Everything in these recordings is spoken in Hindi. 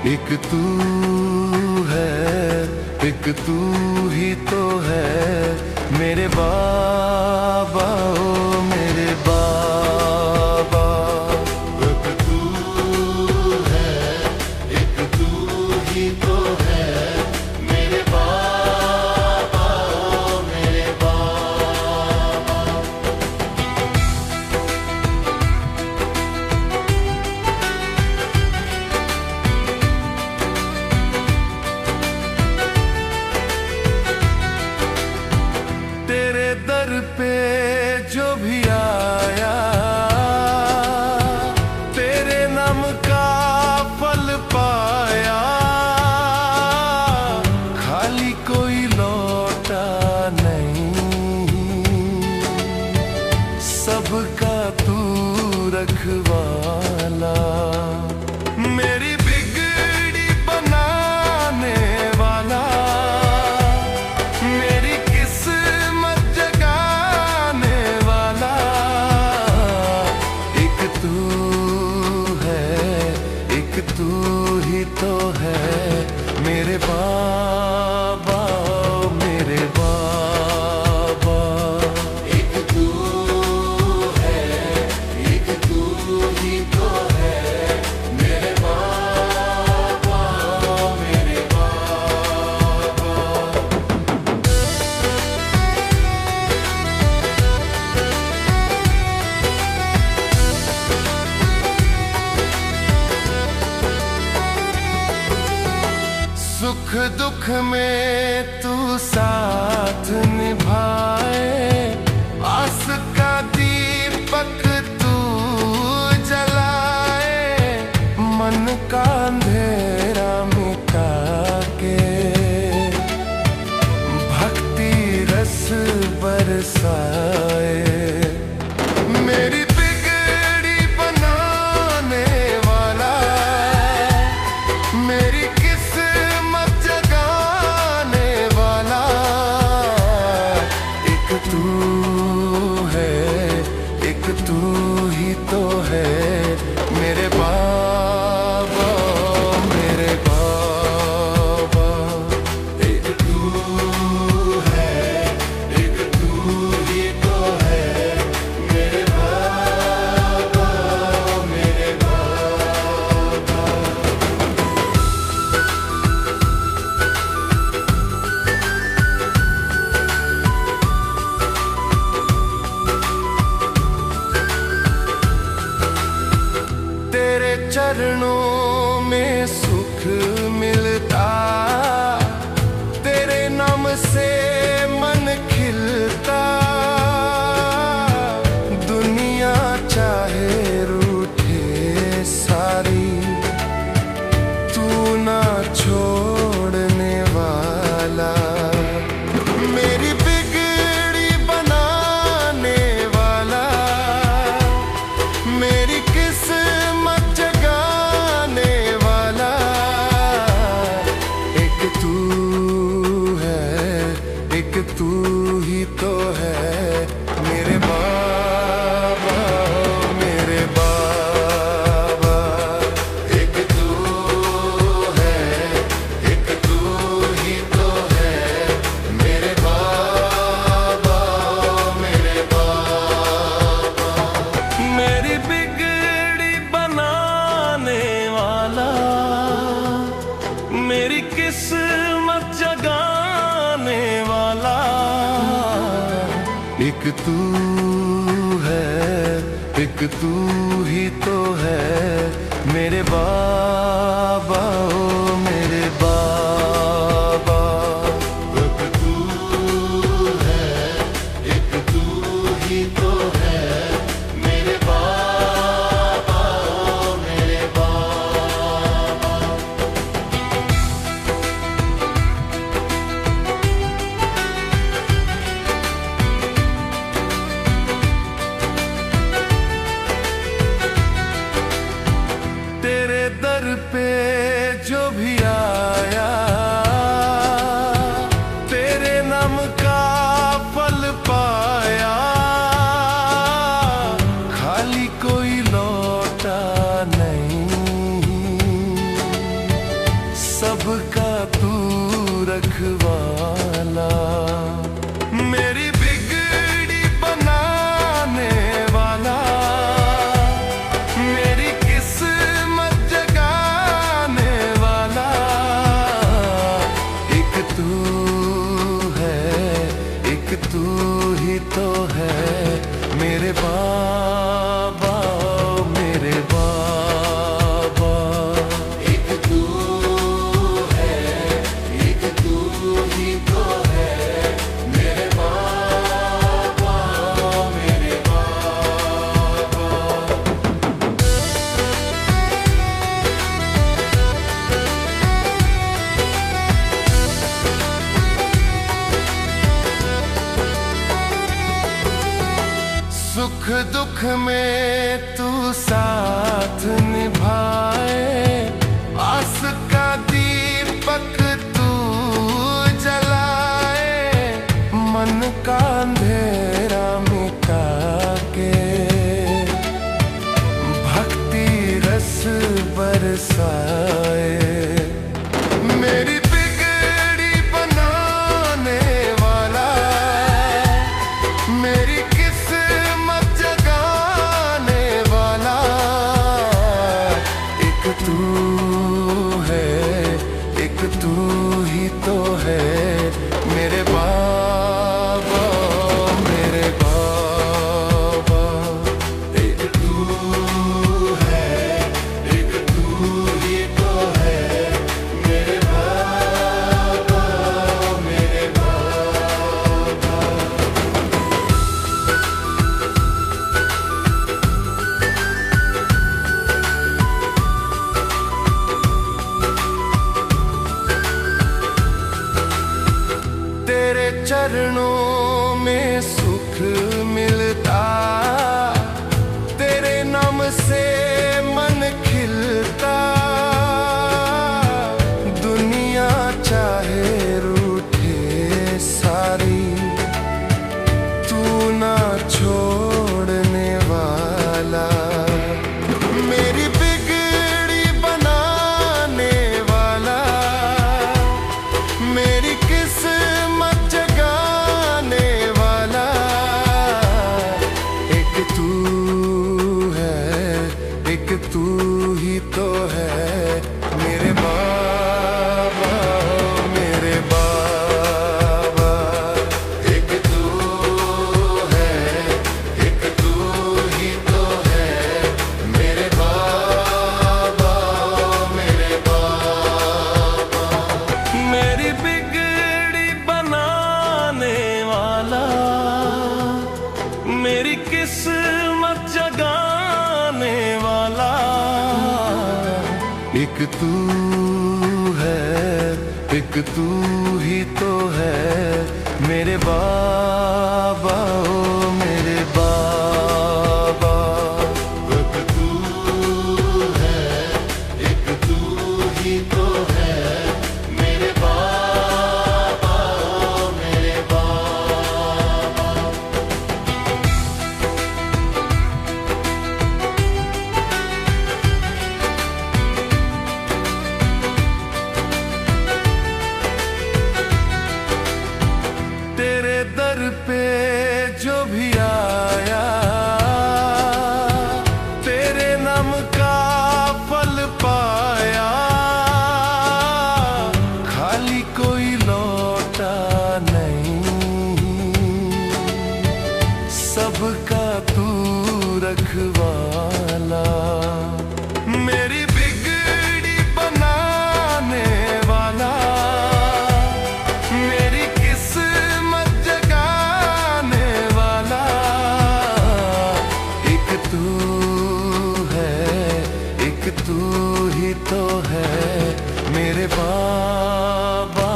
एक तू है, एक तू ही तो है मेरे बाबा, ओ मेरे बाबा। एक तू है, एक तू ही तो है मेरे बाबा, ओ मेरे बाबा। तेरे दर पे जो भी आया, तेरे नाम का फल पाया, खाली कोई लौटा नहीं, सबका तू रखवाला। मेरी बिगड़ी बनाने वाला, मेरी किस्मत जगाने वाला, एक तू है, एक तू ही तो है मेरे बाबा, मेरे बाबा। एक तू है, एक तू ही तो है मेरे बाबा, मेरे बाबा। सुख दुख में तू साथ निभाए, आस का दीपक तू जलाए, मन का अंधेरा मिटा के भक्ति रस बरसाए। मेरी बिगड़ी बनाने वाला, मेरी किस्मत जगाने वाला, एक तू है, एक तू ही तो है मेरे बाबा, मेरे बाबा। एक तू है, एक तू ही तो है मेरे बाबा, मेरे बाबा। तेरे चरणों में सुख मिलता, तेरे नाम से मन खिलता, दुनिया चाहे रूठे सारी, तू ना छोड़ने वाला। मेरी बिगड़ी बनाने वाला, मेरी किस्मत जगाने वाला, एक तू है, एक तू ही तो है मेरे बाबा, मेरे बाबा। एक तू है, एक तू ही तो है मेरे बाबा, मेरे बाबा। मेरी बिगड़ी बनाने वाला, मेरी किस्मत जगाने वाला, एक तू है, एक तू ही तो है मेरे बाबा, ओ मेरे बाबा। एक तू है, एक तू ही तो है मेरे बाबा, ओ मेरे बाबा। तेरे दर पे जो भी आया, तेरे नाम का फल पाया, खाली कोई लौटा नहीं, सबका तू रखवाला, मेरी बिगड़ी बनाने वाला, मेरी किस्मत जगाने वाला, एक तू है, एक तू ही तो है मेरे बाबा, मेरे बाबा। एक तू है, एक तू ही तो है मेरे बाबा, मेरे बाबा। सुख दुख में तू साथ निभाए, आस का दीपक तू जलाए, मन का अंधेरा मिटा के भक्ति रस बरसाए, मेरी बिगड़ी बनाने वाला, मेरी किस्मत जगाने वाला, एक तू है, एक तू ही तो है मेरे बाबा, मेरे बाबा। एक तू है, एक तू ही तो है मेरे बाबा, मेरे बाबा। तेरे चरणों में सुख मिलता, तेरे नाम से मन खिलता, दुनिया चाहे रूठे सारी, तू ना छोड़ने वाला, मेरी बिगड़ी बनाने वाला, मेरी किस्मत जगाने वाला, एक तू है, एक तू ही तो है मेरे बाबा, मेरे बाबा। एक तू है, एक तू ही तो है मेरे बाबा, मेरे बाबा। मेरी बिगड़ी बनाने वाला, मेरी किस्मत जगाने वाला, एक तू है, एक तू ही तो है मेरे बाबा, ओ मेरे बाबा। एक तू है, एक तू ही तो है मेरे बाबा, मेरे बाबा। तेरे दर पे जो भी आया, तेरे नाम का फल पाया, खाली कोई लौटा नहीं, सबका तू रखवाला, मेरी बिगड़ी बनाने वाला, मेरी किस्मत जगाने वाला, एक तू है, एक तू ही तो है मेरे बाबा,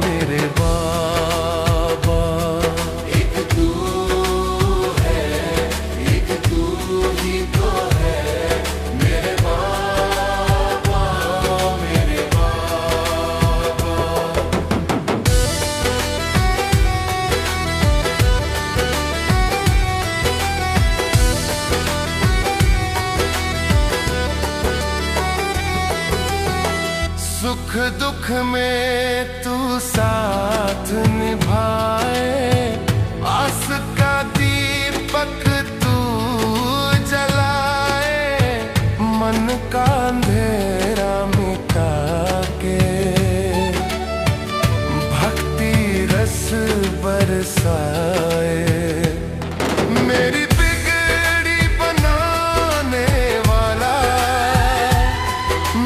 मेरे बाबा। एक तू है, एक तू ही तो है मेरे बाबा, मेरे बाबा। सुख दुख में तू साथ निभाए, आस का दीपक तू जलाए, मन का अंधेरा मिटा के भक्ति रस बरसाए। मेरी बिगड़ी बनाने वाला,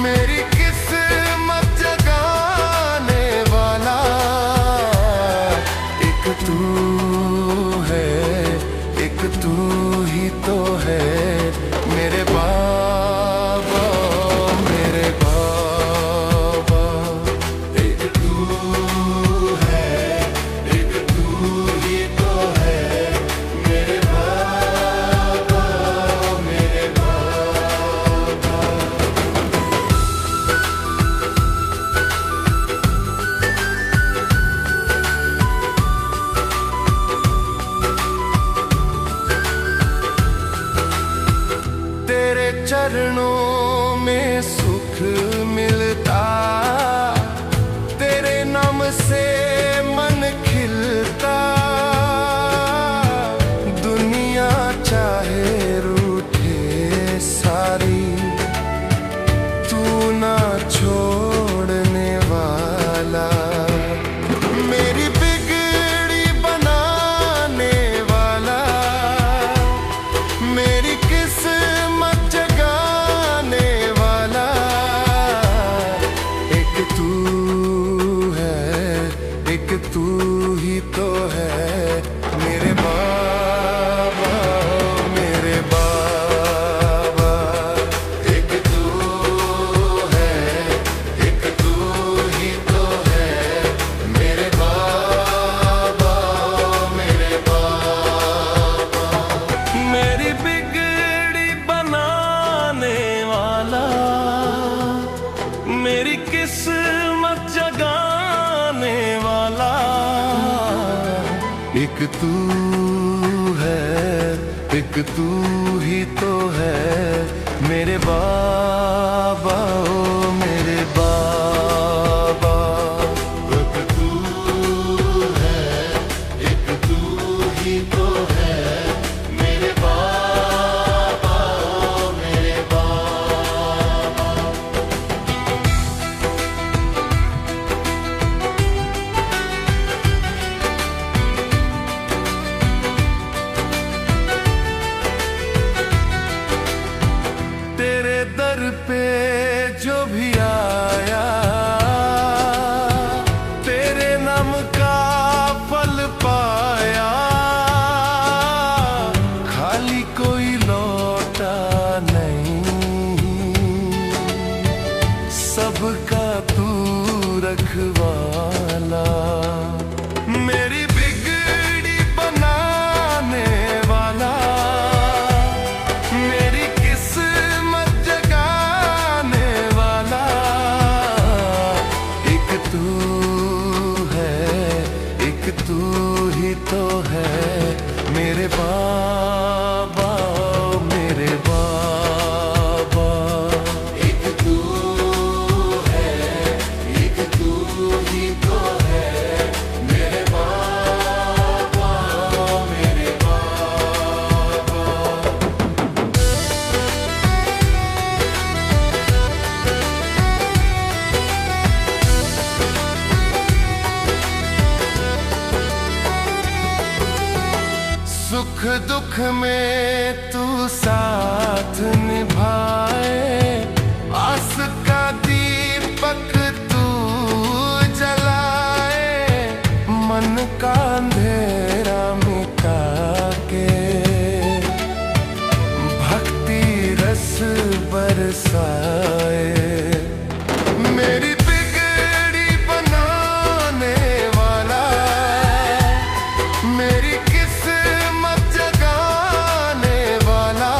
मेरी किस्मत जगाने वाला, एक तू है, एक तू ही तो है मेरे बाबा, मेरे बाबा। एक तू है, एक तू ही तो है मेरे बाबा, मेरे बाबा। तेरे चरणों में सुख मिलता, तेरे नाम से मन खिलता, दुनिया चाहे रूठे सारी, तू ना छोड़ने वाला। मेरी बिगड़ी बनाने वाला, मेरी किस्मत जगाने वाला, एक तू है, एक तू ही तो है मेरे बाबा, मेरे बाबा। एक तू है, एक तू ही तो है मेरे बाबा, मेरे बाबा। मेरी बिगड़ी बनाने वाला, मेरी किस्मत जगाने वाला, एक तू है, एक तू ही तो है मेरे बाबा, ओ मेरे बाबा। एक तू है, एक तू ही तो है मेरे बाबा, ओ मेरे बाबा। तेरे दर पे जो भी आया, तेरे नाम का फल पाया, खाली कोई लौटा नहीं, सबका तू रखवाला। मेरी बिगड़ी बनाने वाला, मेरी किस्मत जगाने वाला, एक तू है, एक तू ही तो है मेरे बाबा, मेरे बाबा। एक तू है, एक तू ही तो है मेरे बाबा, मेरे बाबा। सुख दुख में तू साथ निभाए, आस का दीपक तू जलाए, मन का अंधेरा मिटा के भक्ति रस बरसाए। मेरी बिगड़ी बनाने वाला, मेरी किस्मत जगाने वाला,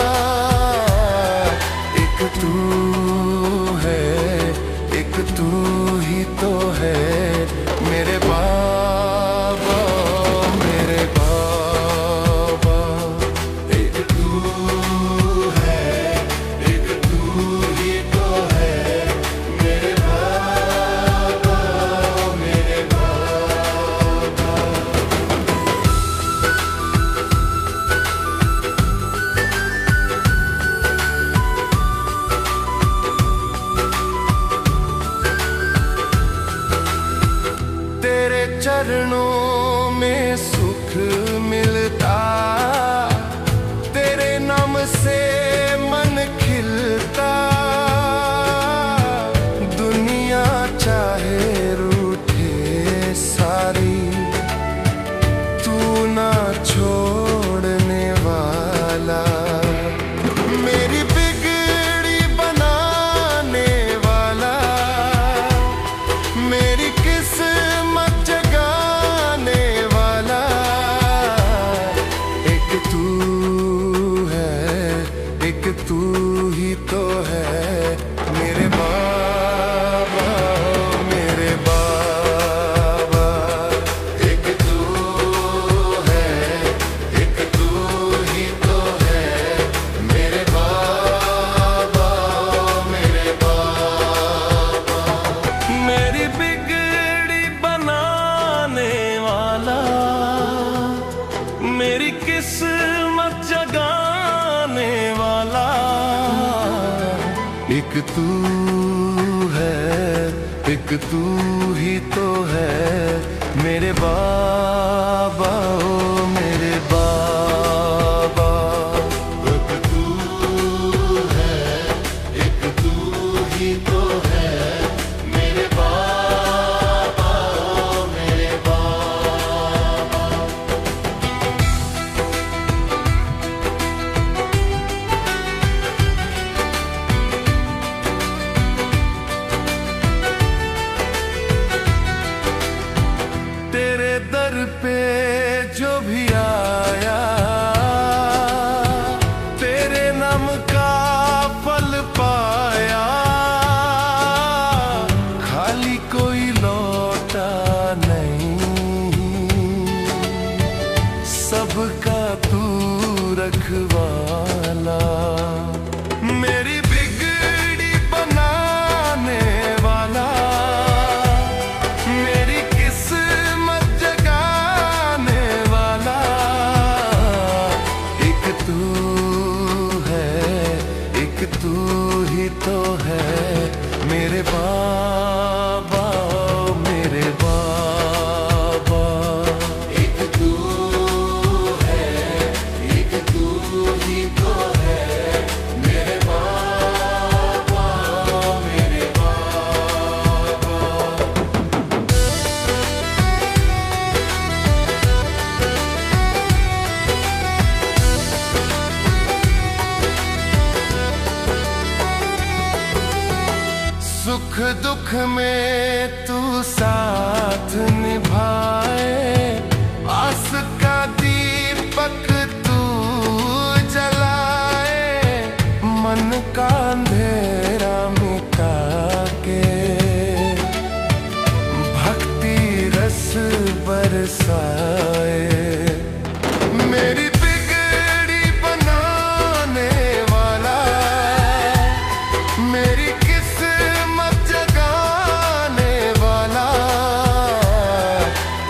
चरणों में सुख मिलता, तेरे नाम से मन खिलता। दुनिया चाहे रूठे सारी, तू ना छोड़ने वाला। मेरी बिगड़ी बनाने वाला, मेरी किस्मत जगाने वाला। एक तू है, एक तू ही तो है मेरे बाबा, मेरे बाबा। एक तू है, एक तू ही तो है मेरे बाबा, मेरे बाबा। मेरी बिगड़ी बनाने वाला, मेरी किस्मत जगाने वाला। एक तू है, एक तू ही तो है मेरे बाबा, ओ मेरे बाबा। एक तू है, एक तू ही तो है मेरे बाबा, ओ मेरे बाबा। तेरे दर पे जो भी आया, तेरे नाम का फल पाया। खाली कोई लौटा नहीं, सबका तू रखवाला। मेरी बिगड़ी बनाने वाला, मेरी किस्मत जगाने वाला। एक तू है, एक तू ही तो है मेरे बाबा, मेरे बाबा। एक तू है, एक तू ही तो है मेरे बाबा, मेरे बाबा। सुख दुख में तू साथ निभाए, आस का दीपक तू जलाए। मन का अंधेरा मिटा के भक्ति रस बरसाए। मेरी बिगड़ी बनाने वाला, मेरी किस्मत जगाने वाला।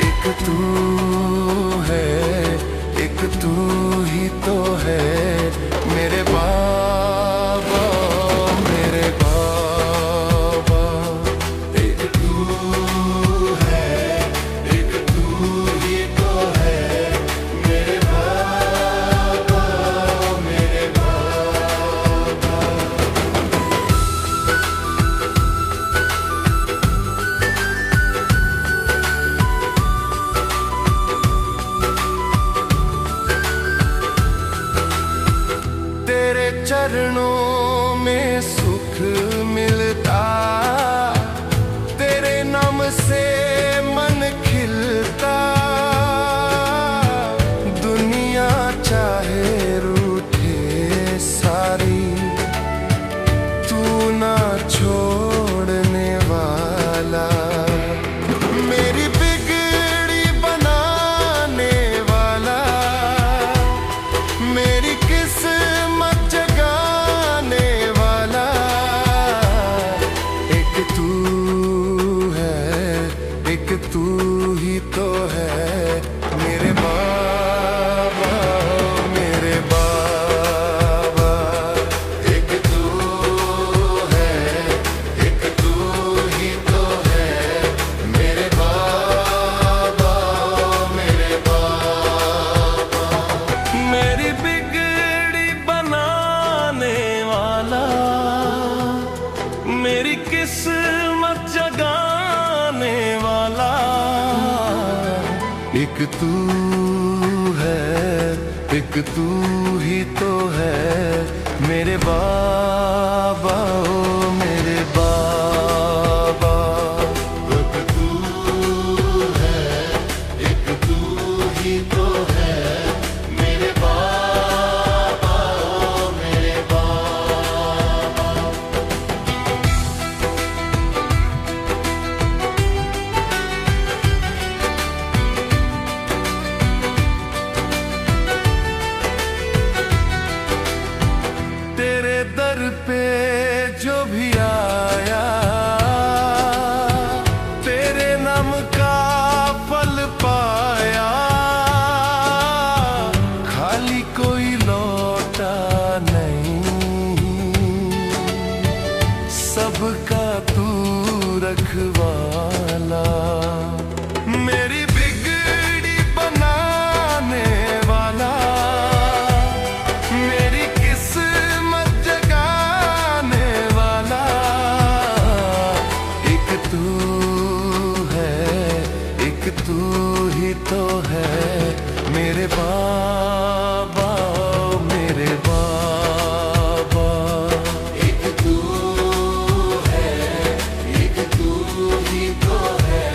एक तू है, मेरी किस्मत जगाने वाला एक तू है, एक तू ही तो है मेरे बाबा, ओ मेरे बाबा। एक तू है, एक तू ही तो है मेरे बाबा, ओ मेरे बाबा। तेरे दर पे जो भी आया, तेरे नाम का फल पाया, खाली कोई लौटा नहीं, सबका तू रखवाला। मेरी बिगड़ी बनाने वाला, मेरी किस्मत जगाने वाला एक तू है, एक तू ही तो है मेरे बाबा, मेरे बाबा। एक तू है, एक तू ही तो है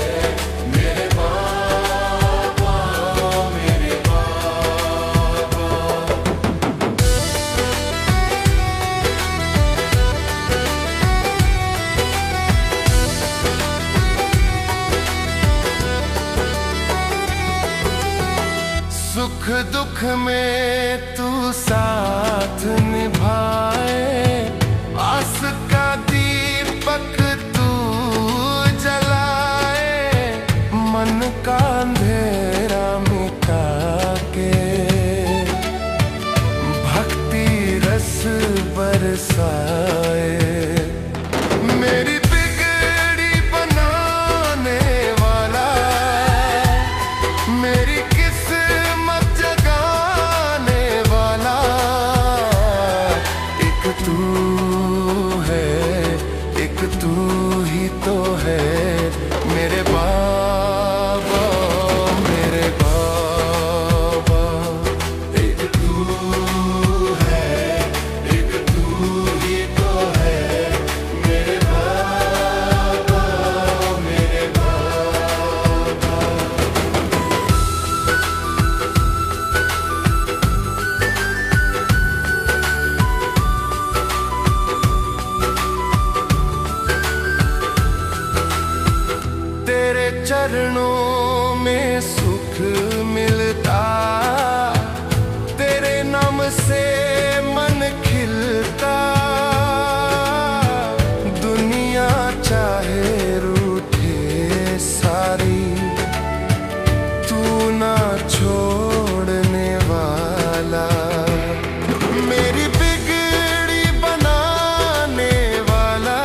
मेरे बाबा, मेरे बाबा। सुख दुख में तू साथ निभाए, आस का दीपक तू जलाए, मन का अंधेरा मिटा के भक्ति रस बरसाए। मेरी बिगड़ी बनाने वाला, मेरी किस्मत जगाने वाला एक तू है, एक तू ही तो है मेरे बाबा, मेरे बाबा। एक तू है, एक तू ही तो है मेरे बाबा, मेरे बाबा। तेरे चरणों में सुख मिलता, तेरे नाम से मन खिलता, दुनिया चाहे रूठे सारी, तू ना छोड़ने वाला। मेरी बिगड़ी बनाने वाला,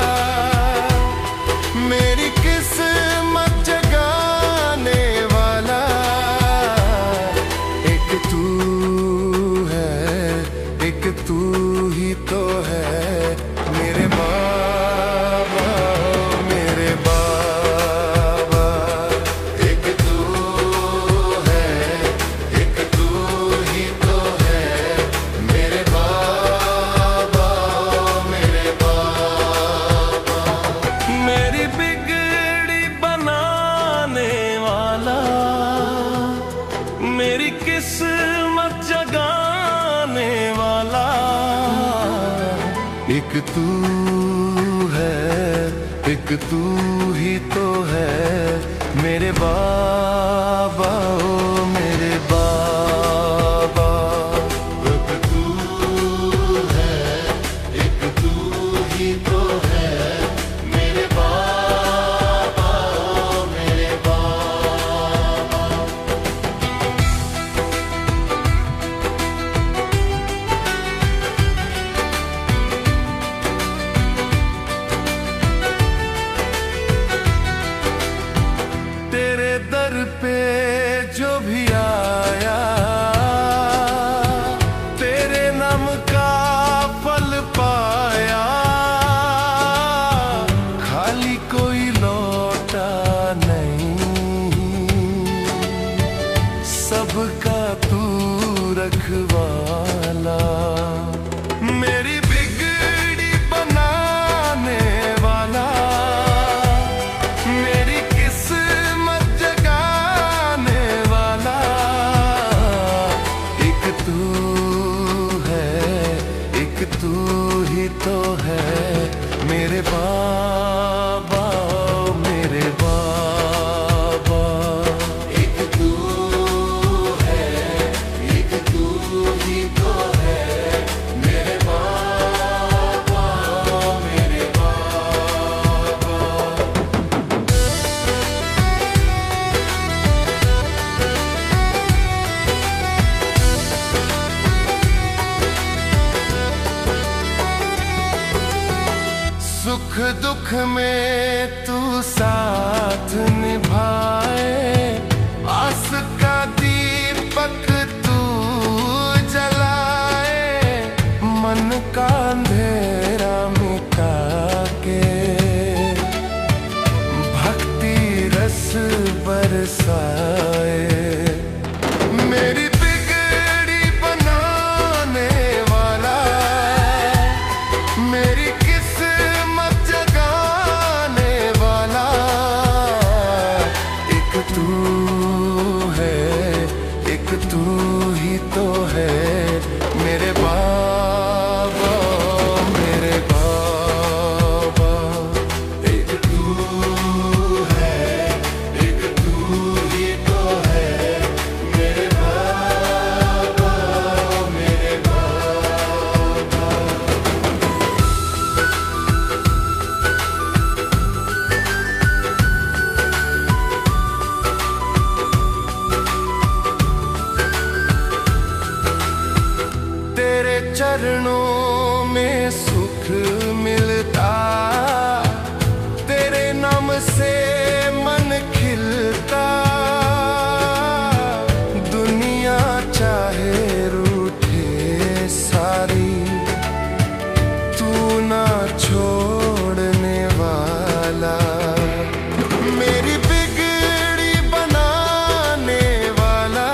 मेरी किस्मत जगाने वाला एक तू है, एक तू ही तो है मेरे बाबा, मेरे बाबा। एक तू है, एक तू ही तो है मेरे बाबा, मेरे बाबा। मेरी बिगड़ी बनाने वाला, मेरी किस्मत जगाने वाला एक तू है, एक तू ही तो है मेरे बाबा, ओ मेरे बाबा। एक तू है, एक तू ही तो है मेरे बाबा, ओ मेरे बाबा। तेरे दर पे जो भी आया, मेरे बाबा, मेरे बाबा। एक तू है, एक तू ही तो है, मेरे बाबा, मेरे बाबा। सुख दुख में तू साथ निभाए, आस का दीपक तू जलाए, मन का अंधेरा मिटा के भक्ति रस बरसाए। मेरी बिगड़ी बनाने वाला, मेरी किस्मत जगाने वाला, एक तू है, एक तू ही तो है, मेरे बाबा, मेरे बाबा। एक तू है, एक तू ही तो है, मेरे बाबा, मेरे बाबा। तेरे चरणों में सुख मिलता, तेरे नाम से मन खिलता, दुनिया चाहे रूठे सारी, तू ना छोड़ने वाला। मेरी बिगड़ी बनाने वाला,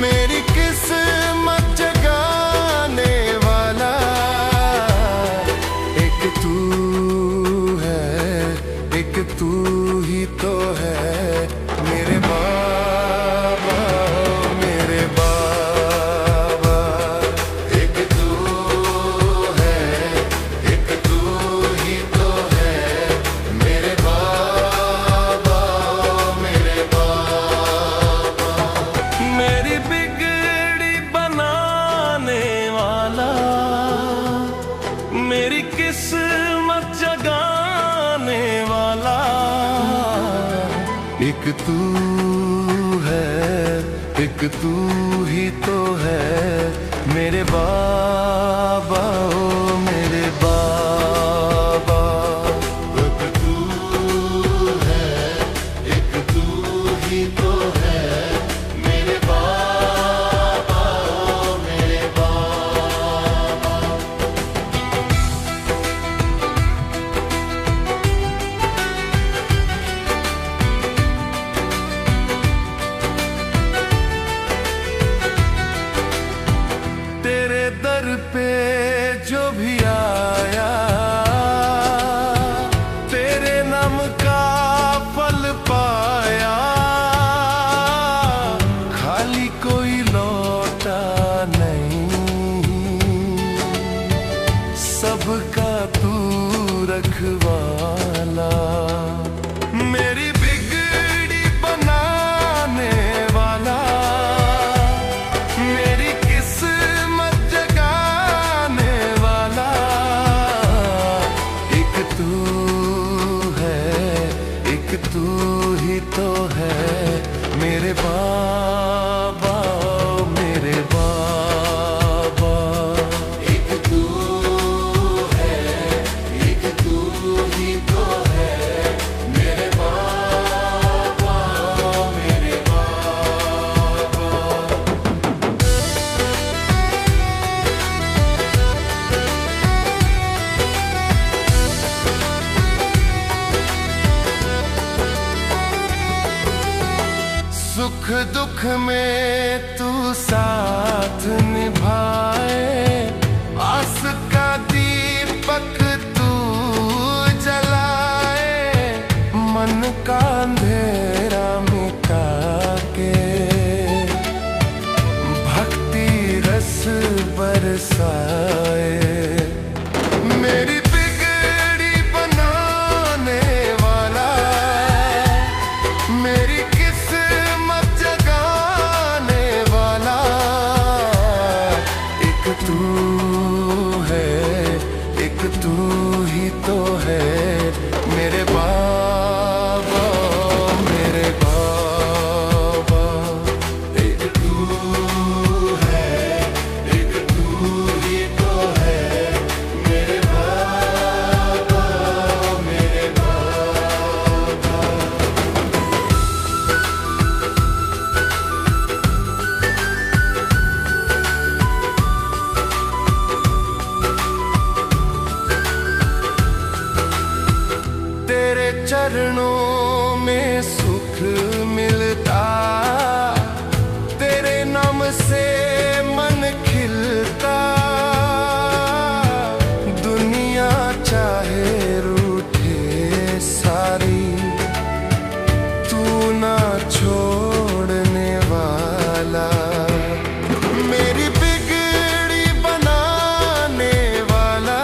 मेरी किस्मत जगाने वाला, एक तू है, एक तू ही तो है, मेरे बाबा, मेरे बाबा। एक तू है, एक तू ही तो है, मेरे बाबा, मेरे बाबा। मेरी बिगड़ी बनाने वाला, मेरी किस्मत जगाने वाला, एक तू है, एक तू ही तो है, मेरे बाबा, ओ मेरे बाबा। एक तू है, एक तू ही तो है, मेरे बाबा, ओ मेरे बाबा। तेरे दर पे जो भी आया, तेरे नाम का फल पाया, खाली कोई लौटा नहीं, सबका तू रखवाला। मेरी बिगड़ी बनाने वाला, मेरी किस्मत जगाने वाला, एक तू है, एक तू ही तो है, मेरे बाबा, मेरे बाबा। एक तू है, एक तू ही तो है, मेरे बाबा, मेरे बाबा। सुख दुख में तू साथ निभाए, आस का दीपक तू जलाए, मन का अंधेरा मिटा के भक्ति रस बरसाए। मेरी ही तो है मेरे बाबा, मेरे बाबा। एक तू है, एक तू ही तो है मेरे बाबा, मेरे बाबा। तेरे चरणों में सुख मिलता, तेरे नाम से मन खिलता। दुनिया चाहे रूठे सारी, तू ना छोड़ने वाला। मेरी बिगड़ी बनाने वाला,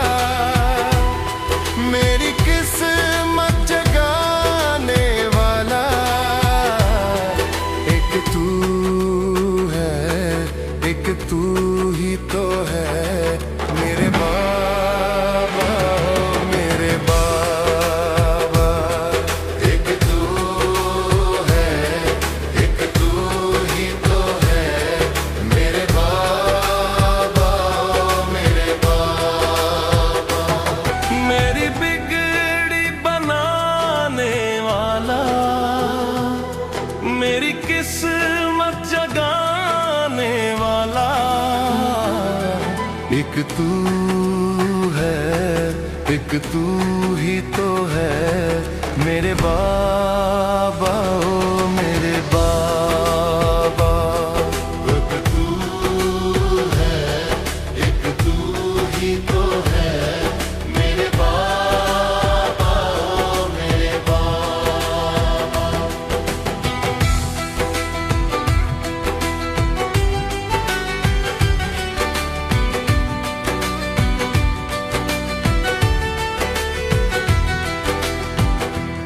मेरी किस्मत जगाने वाला। एक तू है, एक तू ही तो है मेरे बाबा, मेरे बाबा। एक तू है, एक तू ही तो है मेरे बाबा, मेरे बाबा। मेरी बिगड़ी बनाने वाला, मेरी किस्मत जगाने वाला। एक तू है, एक तू ही तो है मेरे बाबा, ओ मेरे बाबा। एक तू है, एक तू ही तो है मेरे बाबा, ओ मेरे बाबा।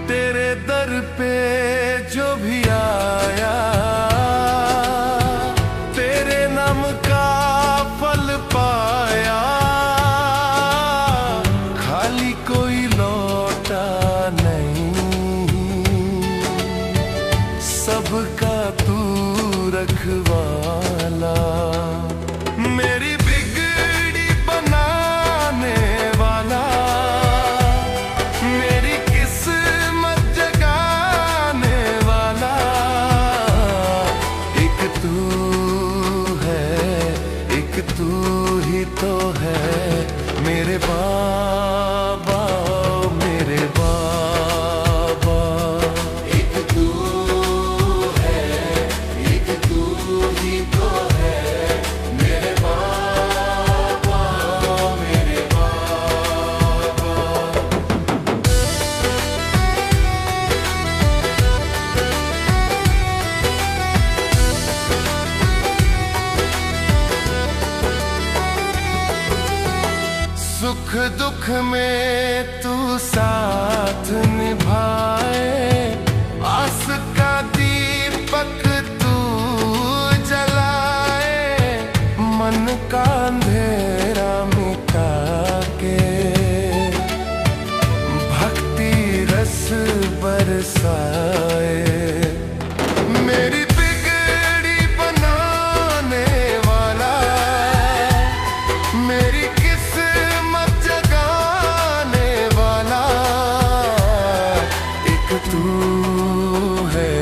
तेरे दर पे जो भी आया, तेरे नाम का फल पाया। खाली कोई लौटा नहीं, सबका तू रखवाला। मेरी बिगड़ी बनाने वाला, मेरी किस्मत जगाने वाला। एक तू है, एक तू ही तो है मेरे बाबा, मेरे बाबा। एक तू है, एक तू ही तो है मेरे बाबा, मेरे बाबा। सुख दुख में तू साथ निभाए, आस का दीपक तू जलाए। मन का अंधेरा मिटा के भक्ति रस बरसाए। मेरी बिगड़ी बनाने वाला, मेरी किस्मत जगाने वाला। एक तू है,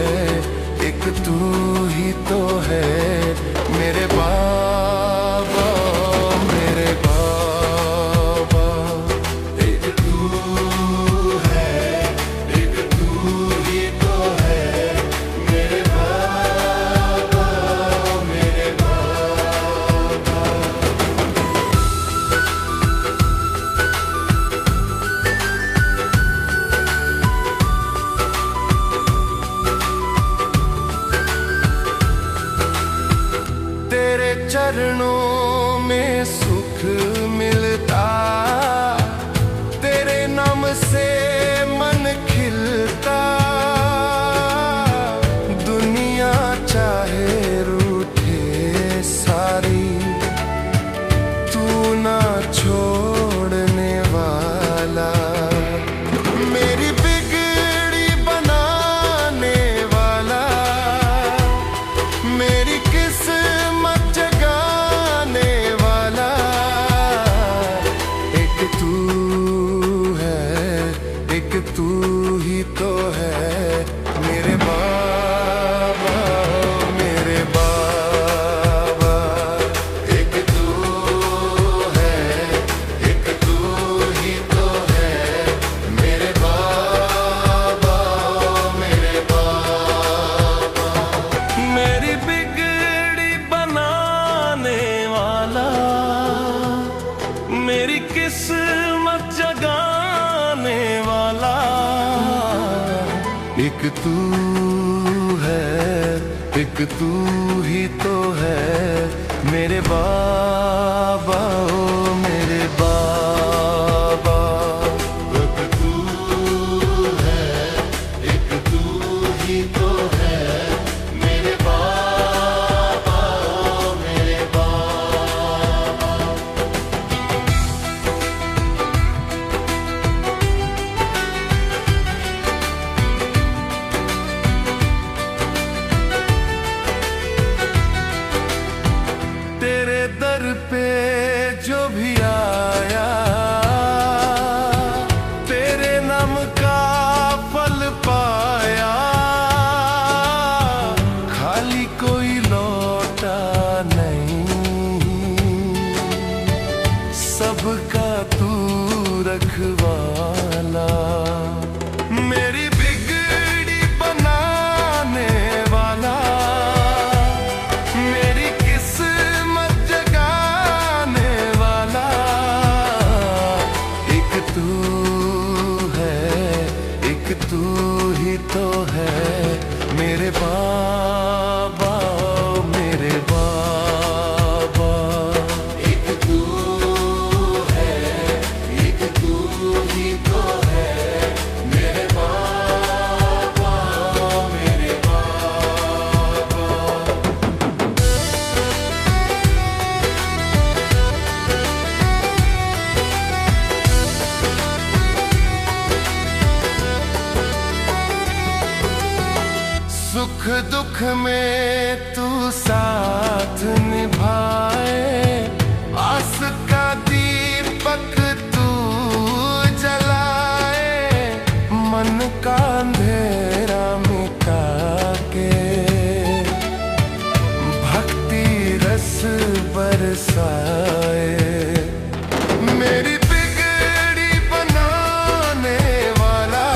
एक तू ही तो है मेरे बाबा, मेरे बाबा। एक तू है, एक तू ही तो है मेरे बाबा, मेरे बाबा। तेरे चरणों में सुख मिलता, तेरे नाम से मन खिलता। दुनिया चाहे रूठे सारी, तू ना छोड़ने वाला। एक तू है, एक तू ही तो है मेरे बाबा, ओ मेरे बाबा। एक तू है, एक तू ही तो है मेरे बाबा, ओ मेरे बाबा। तेरे दर पे जो भी आया, तेरे नाम का फल पाया, खाली कोई लौटा नहीं, सबका तू रखवाला। मेरी बिगड़ी बनाने वाला, मेरी किस्मत जगाने वाला, एक तू है, एक तू ही तो है मेरे बाबा, मेरे बाबा। एक तू है, एक तू ही तो है मेरे बाबा, मेरे बाबा। सुख दुख में तू साथ निभाए, आस का दीपक तू जलाए, मन का अंधेरा मिटा के भक्ति रस बरसाए। मेरी बिगड़ी बनाने वाला,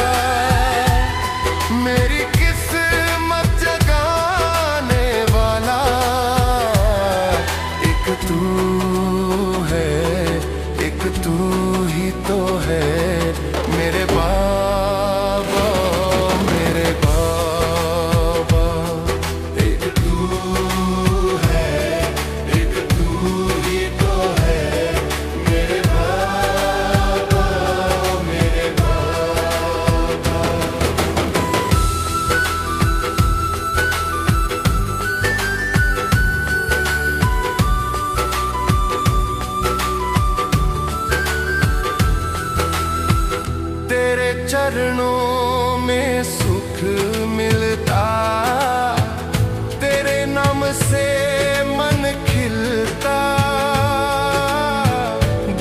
मेरी किस्मत जगाने वाला, एक तू है, एक तू ही तो है मेरे बाबा, मेरे बाबा। एक तू है, एक तू ही तो है मेरे बाबा, मेरे बाबा। तेरे चरणों में सुख मिलता, तेरे नाम से मन खिलता,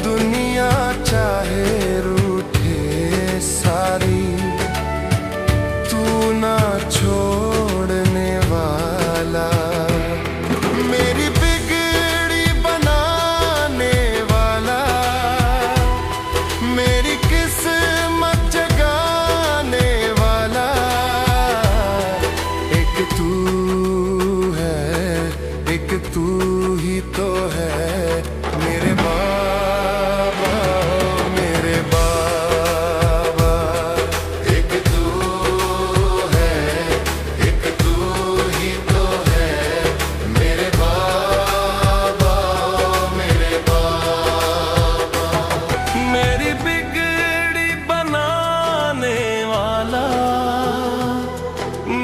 दुनिया चाहे रूठे सारी, तू ना छोड़ने वाला। मेरी बिगड़ी बनाने वाला, मेरी किस्मत जगाने वाला, एक तू है, एक तू ही तो है मेरे बाबा, मेरे बाबा। एक तू है, एक तू ही तो है मेरे बाबा, मेरे बाबा। मेरी बिगड़ी बनाने वाला,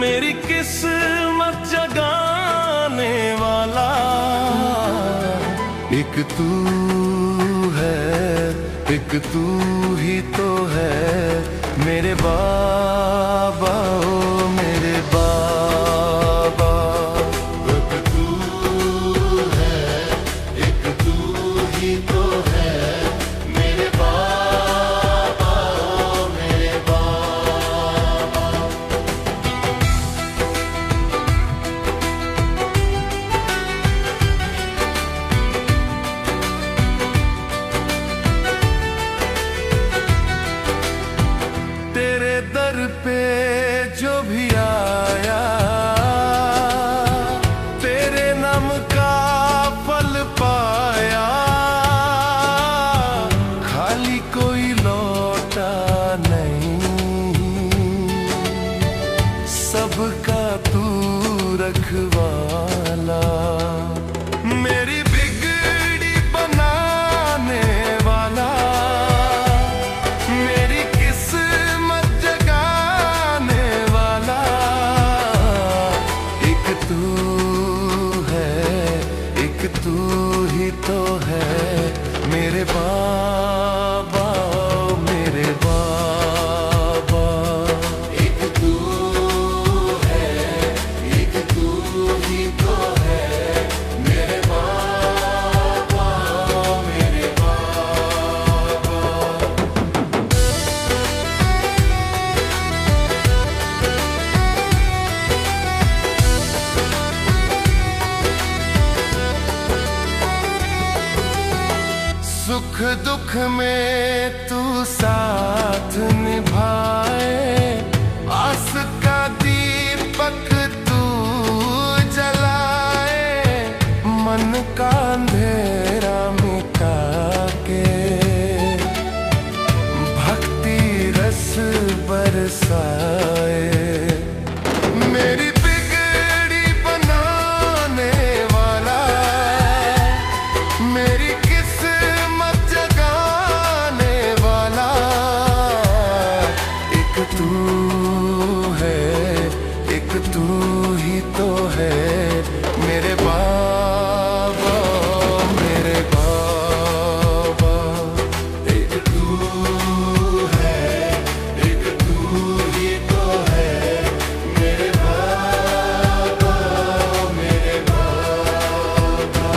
मेरी किस्मत जगाने वाला, एक तू है, एक तू ही तो है मेरे बाबा, ओ मेरे बाबा। एक तू है, एक तू ही तो है मेरे बाबा, ओ मेरे बाबा। तेरे दर पे जो भी आया, तेरे नाम का फल पाया, खाली कोई लौटा नहीं, दुख में तू साथ निभाए, आस का दीपक तू जलाए, मन का अंधेरा मिटा के भक्ति रस बरसाए। मेरी बिगड़ी बनाने वाला, मेरी किस्मत जगाने वाला, एक तू है, एक तू ही तो है मेरे बाबा, मेरे बाबा। एक तू है, एक तू ही तो है मेरे बाबा, मेरे बाबा।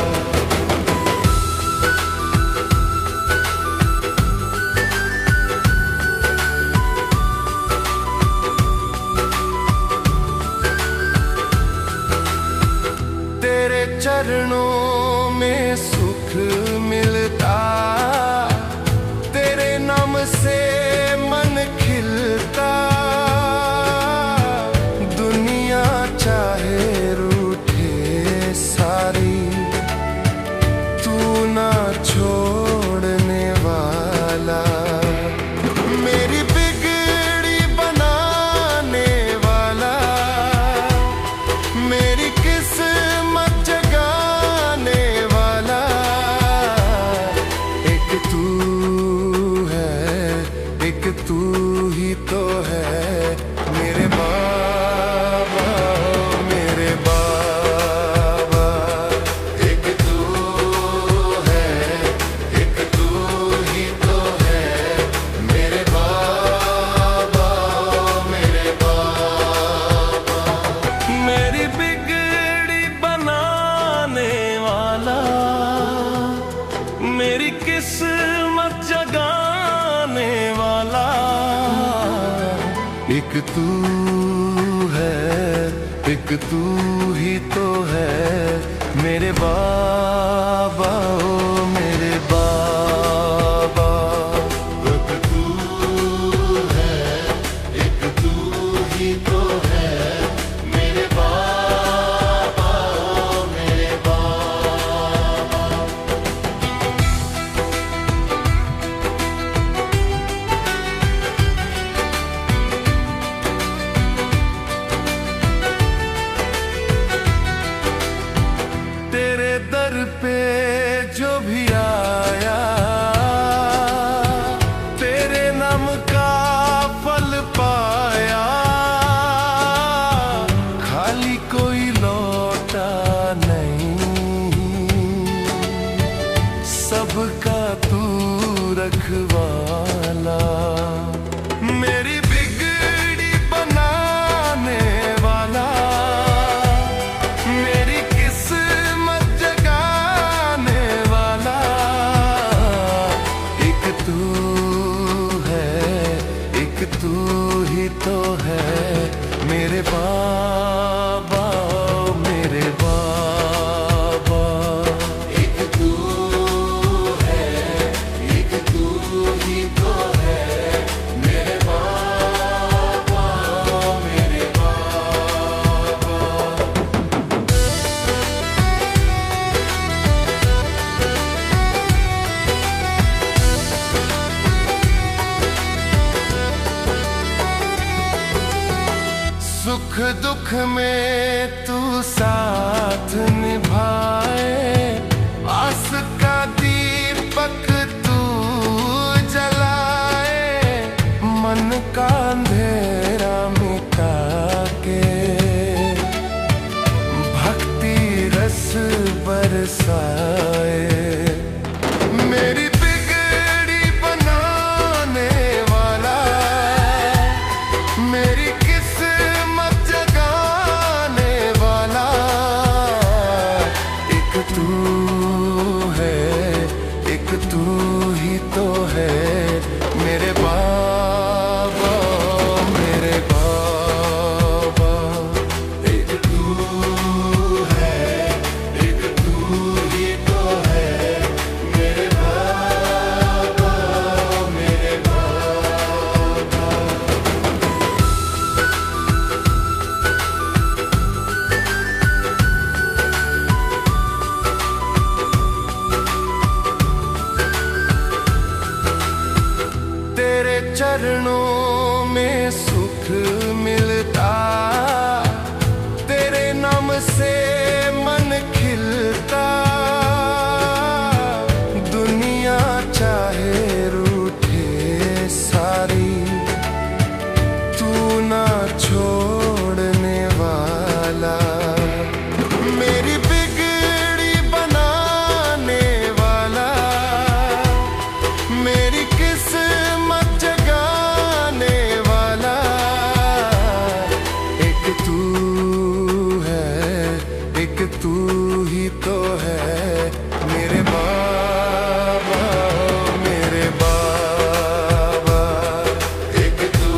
तेरे चरणों में सुख मिलता, तेरे नाम से मन खिलता, दुनिया चाहे रूठे सारी, तू ना छोड़ने वाला। मेरी बिगड़ी बनाने वाला, मेरी किस्मत जगाने वाला, एक तू है, एक तू ही तो है मेरे बाबा, मेरे बाबा। एक तू है, एक तू ही तो है मेरे बाबा, मेरे बाबा। मेरी बिगड़ी बनाने वाला, मेरी किस्मत जगाने वाला, एक तू है, एक तू ही तो है मेरे बाबा, ओ मेरे बाबा। एक तू है, एक तू ही तो है मेरे बाबा, ओ मेरे बाबा। तेरे दर पे जो भी आया, तेरे नाम का फल पाया, खाली कोई लौटा नहीं, सबका तू रखवाला। मेरी बिगड़ी बनाने वाला, मेरी किस्मत जगाने वाला, एक तू है, एक तू ही तो है मेरे बाबा, मेरे बाबा। एक तू है, एक तू ही तो है मेरे बाबा, मेरे बाबा। सुख दुख में तू साथ निभाए, आस का दीपक तू जलाए, मन का अंधेरा मिटा के भक्ति रस बरसाए। मेरी बिगड़ी बनाने वाला, मेरी किस्मत जगाने वाला, एक तू है, एक तू ही तो है मेरे बाबा, मेरे बाबा। एक तू है, एक तू ही तो है चरणों में सुख मिलता, तेरे नाम से मन खिलता। दुनिया चाहे रूठे सारी, तू ना छोड़ने वाला। मेरी बिगड़ी बनाने वाला, मेरी किस्मत जगाने वाला। एक तू है, एक तू ही तो है मेरे बाबा, मेरे बाबा। एक तू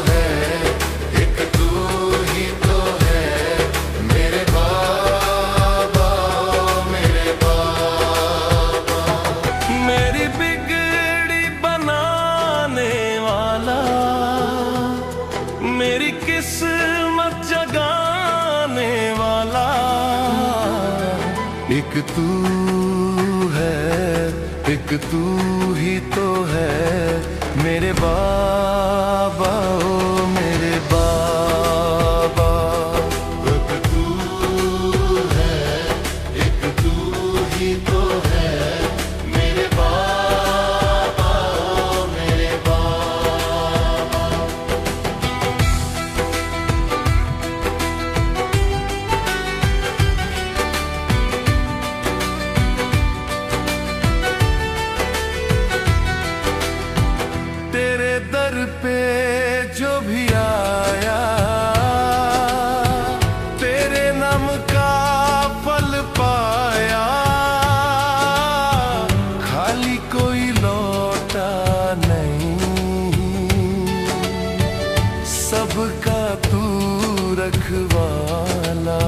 है, एक तू ही तो है मेरे बाबा, मेरे बाबा। मेरी बिगड़ी बनाने वाला, मेरी किस्मत जगाने वाला। एक तू है, एक तू ही तो है मेरे बाबा, ओ मेरे बाबा। एक तू है, एक तू ही तो है मेरे बाबा, ओ मेरे बाबा। तेरे दर पे जो भी आया, तेरे नाम का फल पाया। खाली कोई लौटा नहीं, सबका तू रखवाला।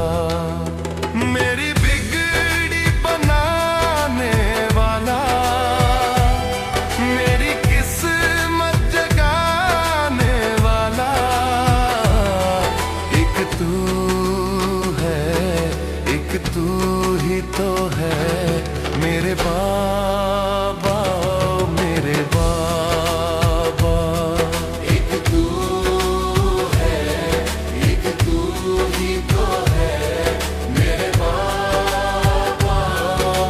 मेरी बिगड़ी बनाने वाला, मेरी किस्मत जगाने वाला। एक तू है, एक तू ही तो है मेरे बाबा, मेरे बाबा। एक तू है, एक तू ही तो है मेरे बाबा,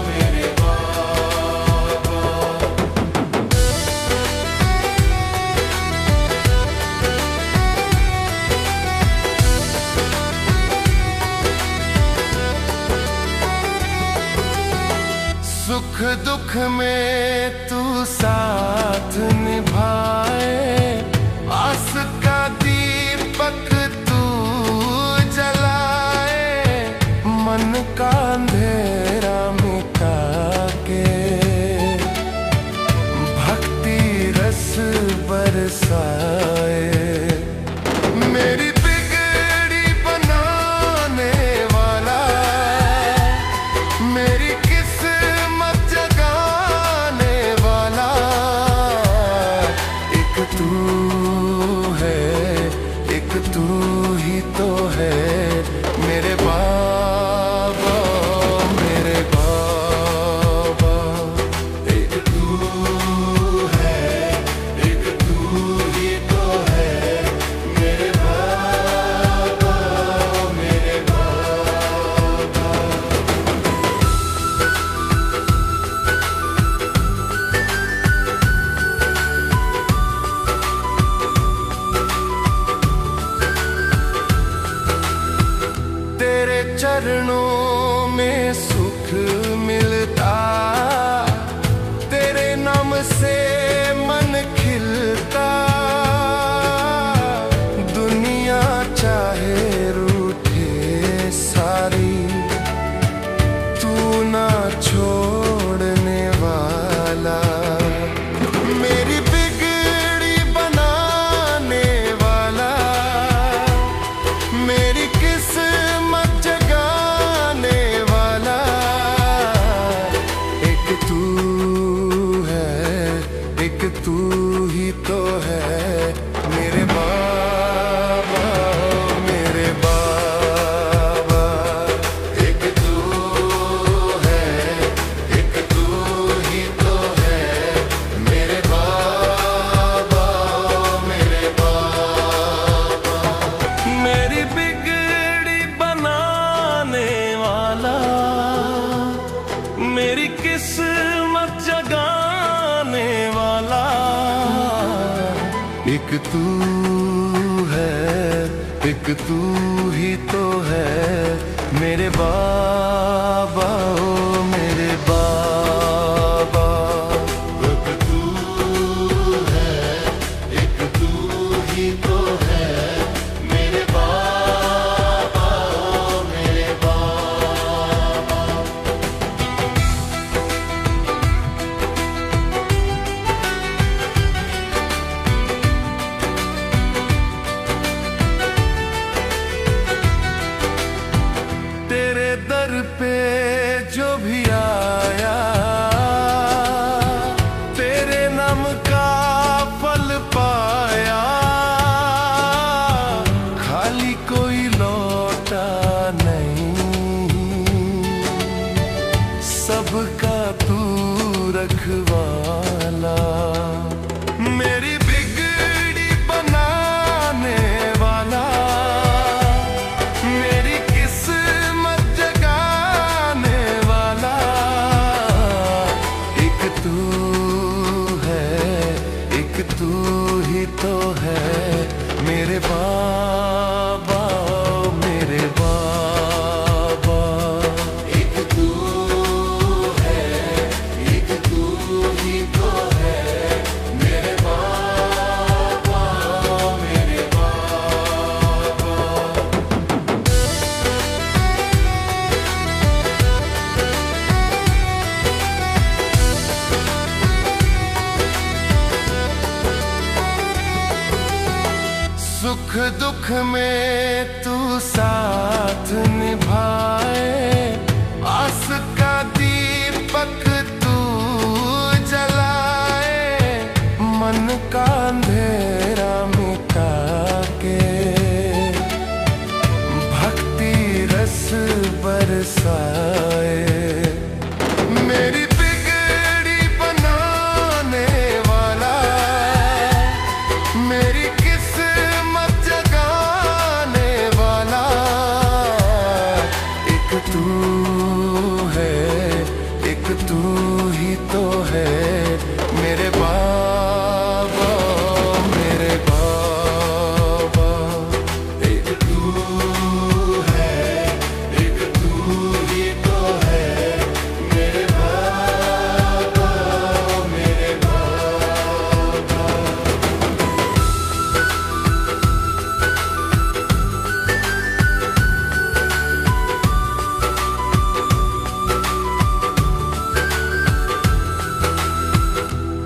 मेरे बाबा। सुख दुख में तू साथ निभाए, आस का दीपक तू जलाए। मन का अंधेरा मिटा के भक्ति रस बरसाए। मेरी बिगड़ी बनाने वाला, मेरी किस्मत जगाने वाला। एक तू है, एक तू ही तो है मेरे बाबा, मेरे बाबा। एक तू है, एक तू ही तो है मेरे बाबा, मेरे बाबा। तेरे चरणों में सुख मिलता, तेरे नाम से मन खिलता। दुनिया चाहे रूठे सारी, तू ना छोड़ने वाला। मेरी बिगड़ी बनाने वाला, मेरी किस्मत जगाने वाला। एक तू है, एक तू ही तो है मेरे बाबा, ओ मेरे बाबा। एक तू है, एक तू ही तो है मेरे बाबा, ओ मेरे बाबा। तेरे दर पे जो भी आया, तेरे नाम का फल पाया, खाली कोई लौटा नहीं, सबका तू रखवाला। मेरी बिगड़ी बनाने वाला, मेरी किस्मत जगाने वाला, एक तू है, एक तू ही तो है मेरे बाबा, मेरे बाबा। एक तू है, एक तू ही तो है मेरे बाबा, मेरे बाबा। सुख दुख में तू साथ निभाए, आस का दीपक तू जलाए, मन का अंधेरा मिटा के भक्ति रस बरसाए। मेरी बिगड़ी बनाने वाला, मेरी किस्मत जगाने वाला, एक तू है, एक तू ही तो है मेरे बाबा, मेरे बाबा। एक तू है, एक तू ही तो है मेरे बाबा, मेरे बाबा।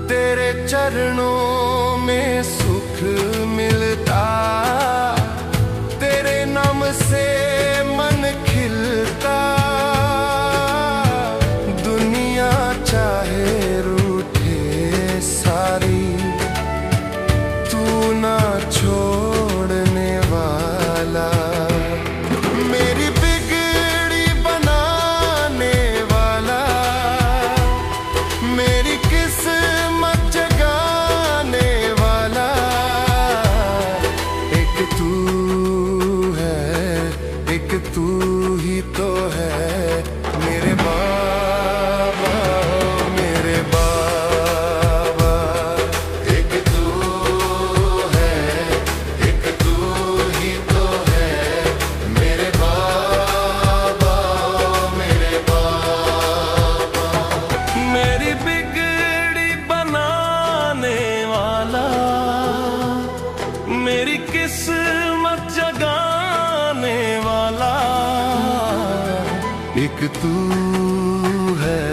तेरे चरणों में सुख मिलता, तेरे नाम से मन खिलता, दुनिया चाहे रूठे सारी, तू ना छोड़ने वाला। मेरी बिगड़ी बनाने वाला, मेरी किस्मत जगाने वाला, एक तू है, एक तू ही तो है मेरे बाबा, मेरे बाबा। एक तू है, एक तू ही तो है मेरे बाबा, मेरे बाबा। मेरी बिगड़ी बनाने वाला, मेरी किस्मत जगाने वाला, एक तू है,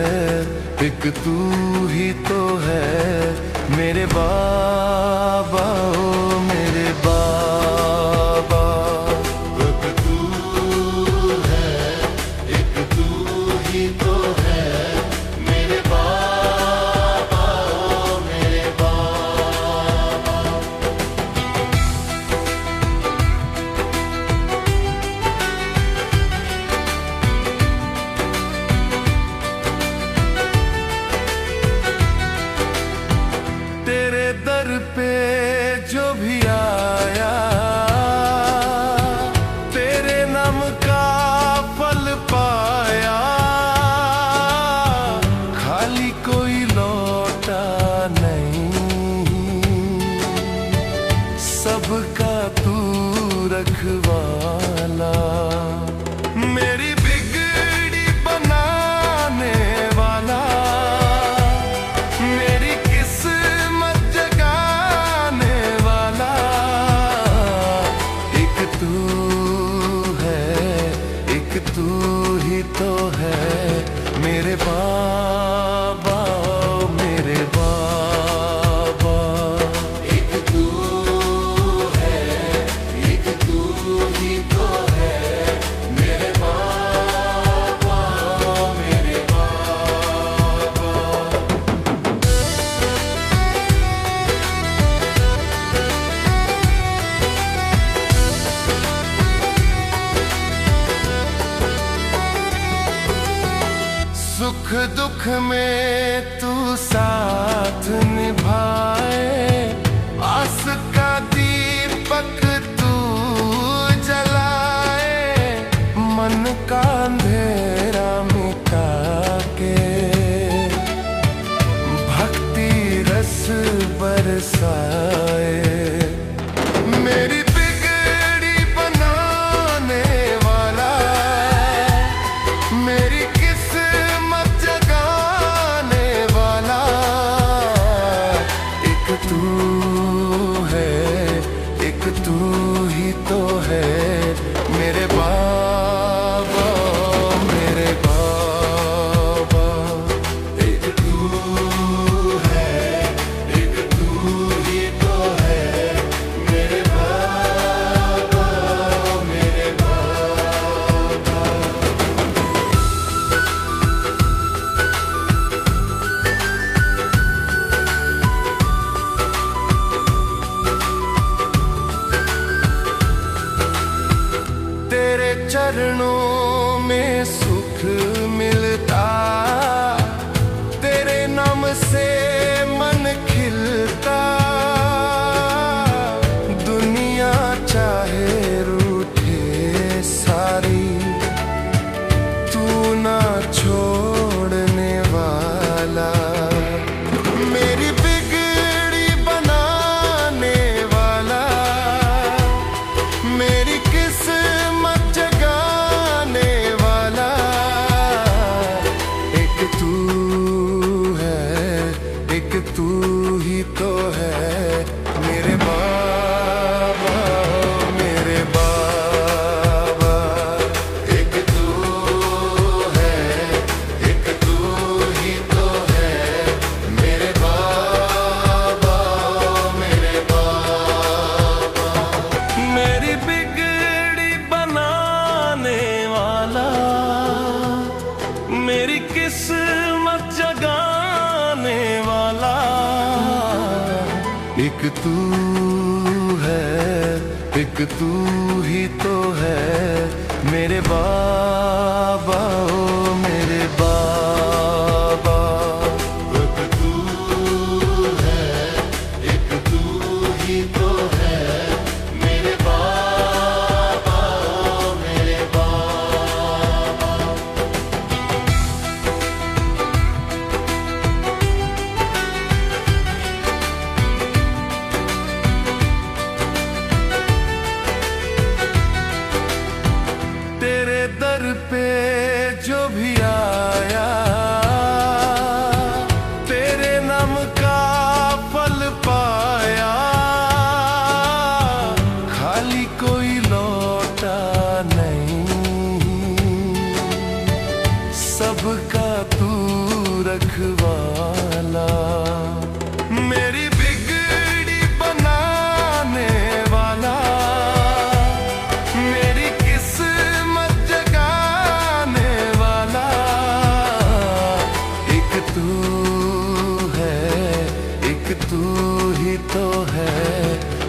एक तू ही तो है मेरे बाबा, ओ मेरे बाबा। एक तू है, एक तू ही तो है मेरे बाबा, ओ मेरे बाबा। तेरे दर पे जो भी आया, तेरे नाम का फल पाया, खाली कोई लौटा नहीं, सबका तू रखवाला, मेरी बिगड़ी बनाने वाला, मेरी किस्मत जगाने वाला, एक तू है, एक तू ही तो है मेरे बाबा, मेरे बाबा। एक तू है, एक तू ही तो है मेरे बाबा, मेरे बाबा। सुख दुख में तू साथ निभाए, आस का दीपक तू जलाए, मन का अंधेरा मिटा के भक्ति रस बरसाए, मेरी बिगड़ी बनाने वाला, मेरी किस्मत जगाने वाला, एक तू है, एक तू ही तो है मेरे बाबा, मेरे बाबा। एक तू है, एक तू ही तो है मेरे बाबा, मेरे बाबा। तेरे चरणों में सुख मिलता, तेरे नाम से मन खिलता, दुनिया चाहे रूठे सारी, तू ना छोड़ने वाला, मेरी बिगड़ी बनाने वाला, मेरी किस्मत जगाने वाला, एक तू है, एक तू ही तो है मेरे बाबा, मेरे बाबा। एक तू है, एक तू ही तो है मेरे बाबा, मेरे बाबा। मेरी बिगड़ी बनाने वाला, मेरी किस्मत जगाने वाला, एक तू है, एक तू ही तो है मेरे बाबा, ओ मेरे बाबा। एक तू है, एक तू ही तो है मेरे बाबा, मेरे बाबा। तेरे दर पे जो भी आया, तेरे नाम का फल पाया, खाली कोई लौटा नहीं, सबका तू रखवाला, मेरी बिगड़ी बनाने वाला, मेरी किस्मत जगाने वाला, एक तू है, एक तू ही तो है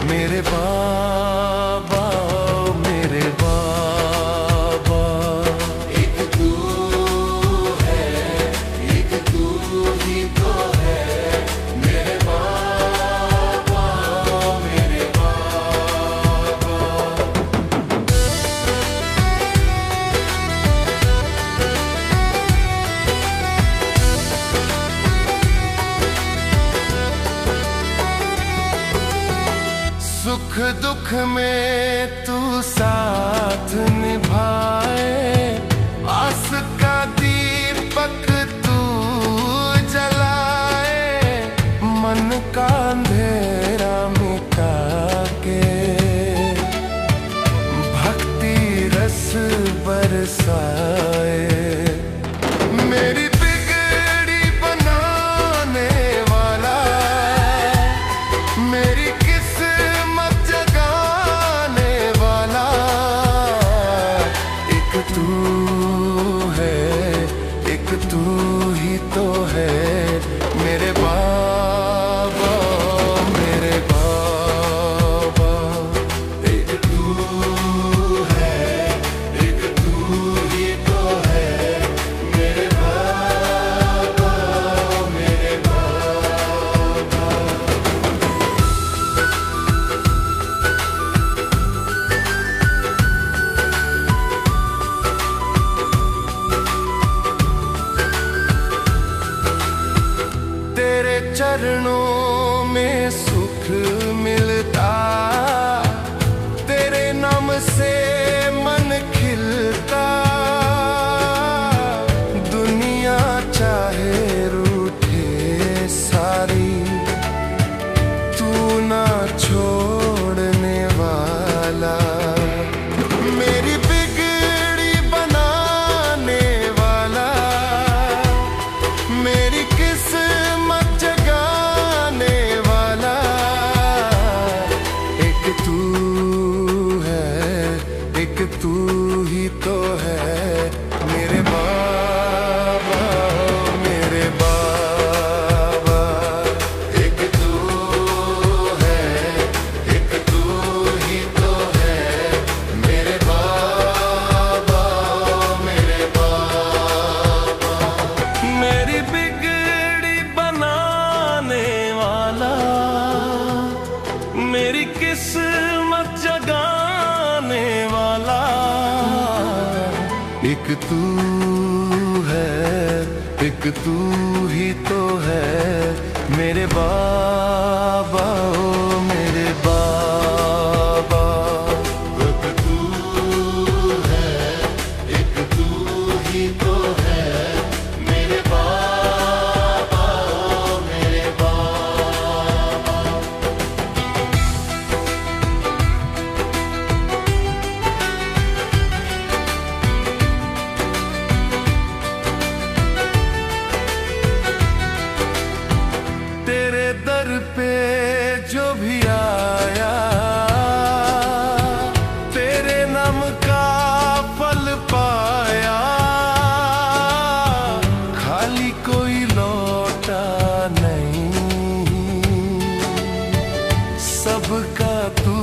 मेरे बाबा, मेरे बाबा। एक तू है, एक तू ही तो है मेरे बाबा, मेरे बाबा। सुख दुख में तू साथ निभाए, आस का दीपक तू जलाए, मन का अंधेरा मिटा के भक्ति रस बरसाए। मेरी बिगड़ी बनाने वाला, मेरी किस्मत जगाने वाला, एक तू है, एक तू ही तो है मेरे बाबा, मेरे बाबा। एक तू है, एक तू ही तो है मेरे बाबा, मेरे बाबा। तेरे चरणों में सुख मिलता, तेरे नाम से मन खिलता, दुनिया चाहे रूठे सारी, तू ना छोड़ने वाला। मेरी बिगड़ी बनाने वाला, मेरी किस्मत जगाने वाला, एक तू है, एक तू ही तो है मेरे बाबा, मेरे बाबा। एक तू है, एक तू ही तो है मेरे बाबा, मेरे बाबा। मेरी बिगड़ी बनाने वाला, मेरी किस्मत जगाने वाला, एक तू है, एक तू ही तो है मेरे बाबा, ओ मेरे बाबा। एक तू है, एक तू ही तो है मेरे बाबा, ओ मेरे बाबा। तेरे दर पे जो भी आया, तेरे नाम का फल पाया, खाली कोई लौटा नहीं, सबका तू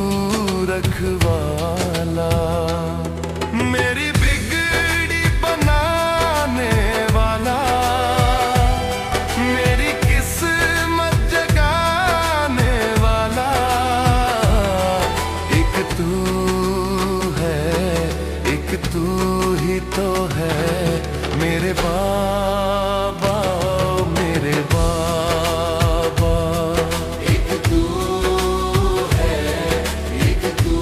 रखवाला। मेरी बिगड़ी बनाने वाला, मेरी किस्मत जगाने वाला, एक तू है, एक तू ही तो है मेरे बाबा, मेरे बाबा। एक तू है, एक तू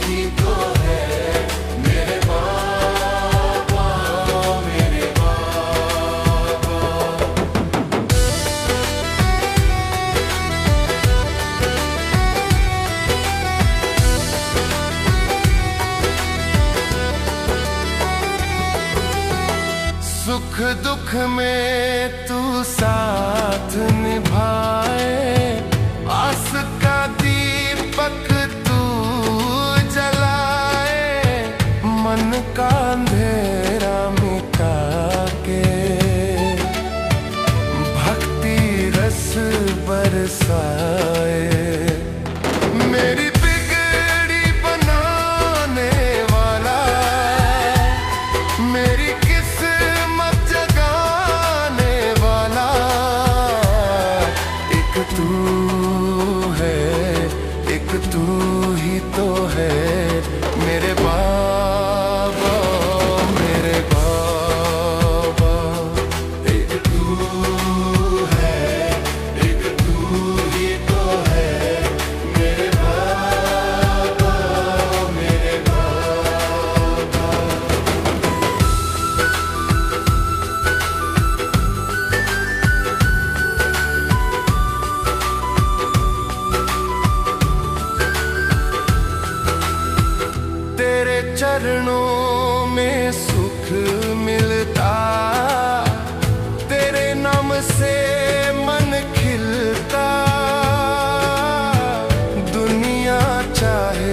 ही तो है मेरे बाबा, मेरे बाबा। सुख दुख में तू साथ निभाए, आस का दीपक तू जलाए, मन का अंधेरा मिटा के भक्ति रस बरसाए। मेरी बिगड़ी बनाने वाला, मेरी किस्मत जगाने वाला, एक तू है, एक तू ही तो है मेरे बाबा, मेरे बाबा। एक तू है, एक तू ही तो है मेरे बाबा। चरणों में सुख मिलता, तेरे नाम से मन खिलता। दुनिया चाहे